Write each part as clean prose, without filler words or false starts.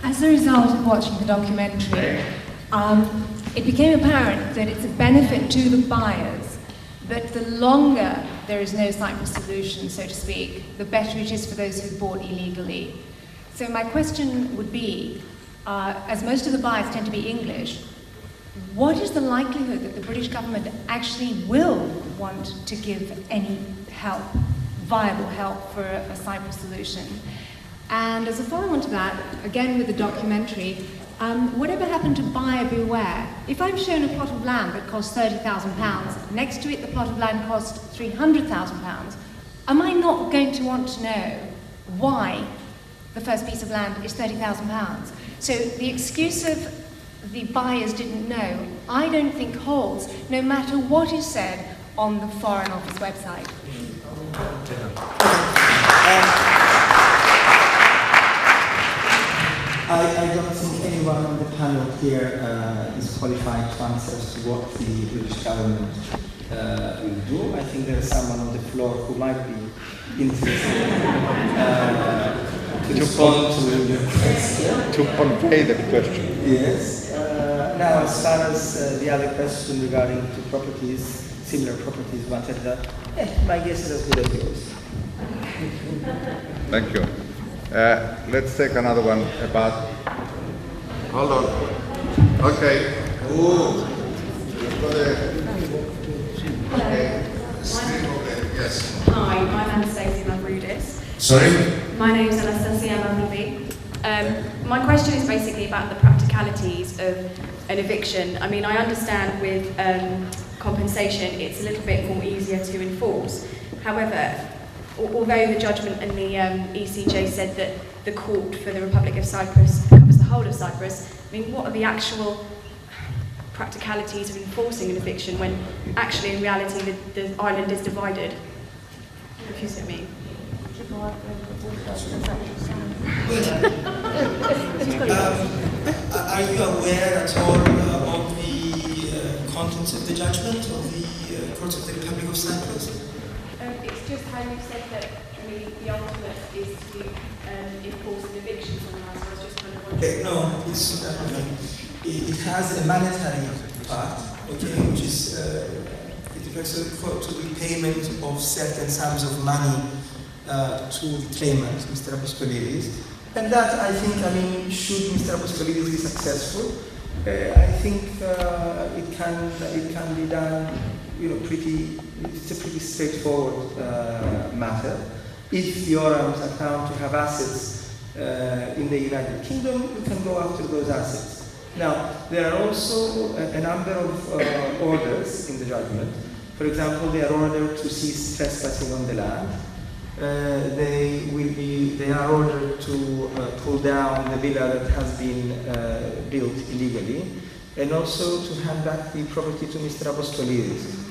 As a result of watching the documentary, it became apparent that it's a benefit to the buyers that the longer there is no Cyprus solution, so to speak, the better it is for those who bought illegally. So my question would be, as most of the buyers tend to be English, what is the likelihood that the British government actually will want to give any help, viable help for a Cyprus solution? And as a follow-on to that, again with the documentary, whatever happened to buyer beware? If I'm shown a plot of land that costs £30,000, next to it the plot of land costs £300,000, am I not going to want to know why the first piece of land is £30,000? So the excuse of the buyers didn't know, I don't think holds, no matter what is said on the Foreign Office website. I don't think anyone on the panel here is qualified to answer to what the British government will do. I think there is someone on the floor who might be interested to respond to your question. To convey the question. Yes. Now, as far as the other question regarding to properties, similar properties, whatever, my guess is as good as yours. Thank you. Let's take another one about. Hold on. Okay. Ooh. You've got yes. Hi, my name is Stacey Mavroudis. Sorry? My name is Anastasia Mavroudis. My question is basically about the practicalities of an eviction. I mean, I understand with compensation, it's a little bit more easier to enforce. However, although the judgment in the ECJ said that the court for the Republic of Cyprus covers the whole of Cyprus, I mean, what are the actual practicalities of enforcing an eviction when actually in reality the island is divided? If you see what I mean. Are you aware at all of the contents of the judgment of the Court of the Republic of Cyprus? It's just how you said that really the ultimate is to enforce an eviction somewhere, so I was just kind of wondering. Okay, no, it's it has a monetary part, okay, which is it refers to the payment of certain sums of money to the claimant, Mr. Apostolides. And that, I think, should Mr. Apostolides be successful, I think it can be done, it's a pretty straightforward matter. If the Orams are found to have assets in the United Kingdom, you can go after those assets. Now, there are also a number of orders in the judgment. For example, they are ordered to cease trespassing on the land. They are ordered to pull down the villa that has been built illegally, and also to hand back the property to Mr. Apostolides.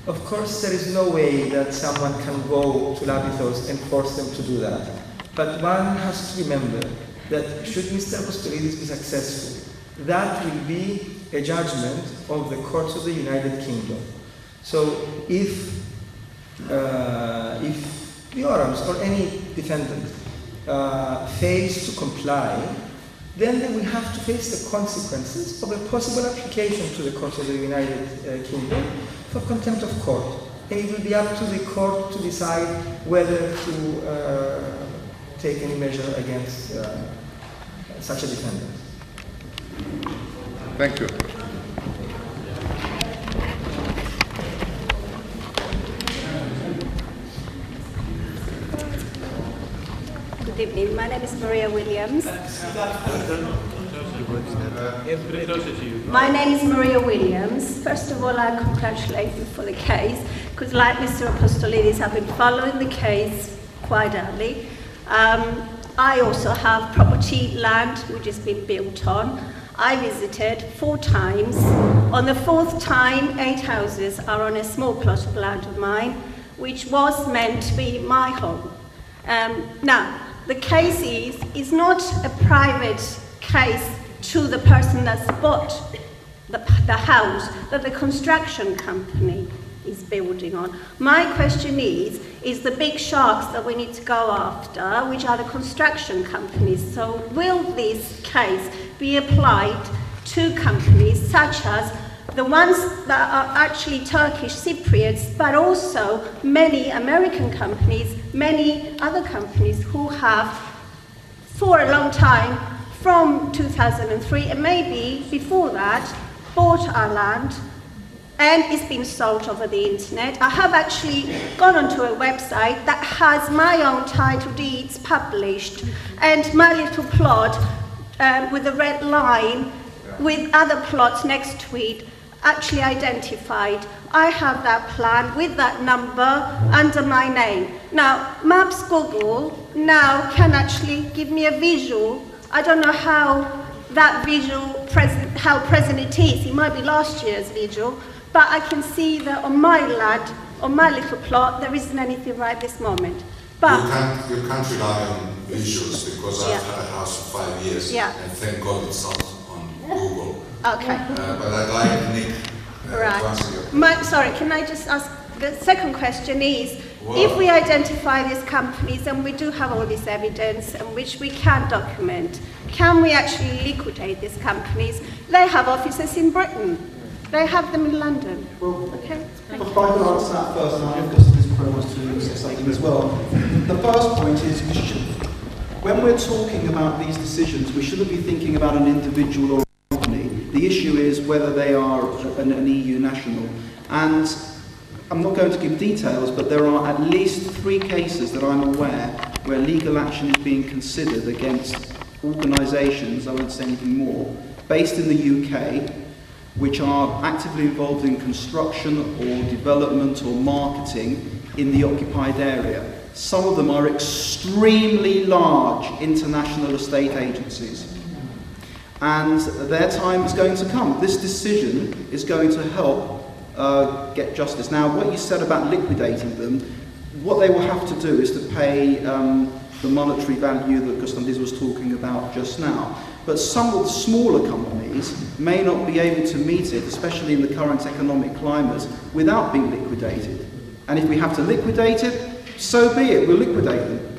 Of course, there is no way that someone can go to Labithos and force them to do that. But one has to remember that should Mr. Apostolides be successful, that will be a judgment of the courts of the United Kingdom. So if the Orams or any defendant fails to comply, then they will have to face the consequences of a possible application to the courts of the United Kingdom for contempt of court. And it will be up to the court to decide whether to take any measure against such a defendant. Thank you. Good evening. My name is Maria Williams. My name is Maria Williams. First of all, I congratulate you for the case, because like Mr. Apostolides, I've been following the case quite early. I also have property land which has been built on. I visited 4 times. On the 4th time, 8 houses are on a small plot of land of mine, which was meant to be my home. Now, the case is not a private case to the person that's bought the house, but the construction company is building on. My question is the big sharks that we need to go after, which are the construction companies. So will this case be applied to companies such as the ones that are actually Turkish Cypriots, but also many American companies, many other companies who have, for a long time, from 2003 and maybe before that, bought our land and it's been sold over the internet. I have actually gone onto a website that has my own title deeds published and my little plot with a red line with other plots next to it actually identified. I have that plan with that number under my name. Now, Maps Google now can actually give me a visual. I don't know how that visual, how present it is. It might be last year's visual, but I can see that on my land, on my little plot, there isn't anything right this moment. But you can't rely on visuals because I've had a house for 5 years, and thank God it's not on Google. Okay. But I'd like Nick to answer your question. Sorry, can I just ask, the second question is, if we identify these companies and we do have all this evidence and which we can document, can we actually liquidate these companies? They have offices in Britain. They have them in London. Well, okay. if I could answer that first, and I've just this promise to say something as well. The first point is, when we're talking about these decisions, we shouldn't be thinking about an individual or a company. The issue is whether they are an EU national. And I'm not going to give details, but there are at least 3 cases that I'm aware where legal action is being considered against organisations, I won't say anything more, based in the UK, which are actively involved in construction or development or marketing in the occupied area. Some of them are extremely large international estate agencies. And their time is going to come. This decision is going to help get justice. Now, what you said about liquidating them, what they will have to do is to pay the monetary value that Gustavus was talking about just now. But some of the smaller companies may not be able to meet it, especially in the current economic climate, without being liquidated. And if we have to liquidate it, so be it, we'll liquidate them.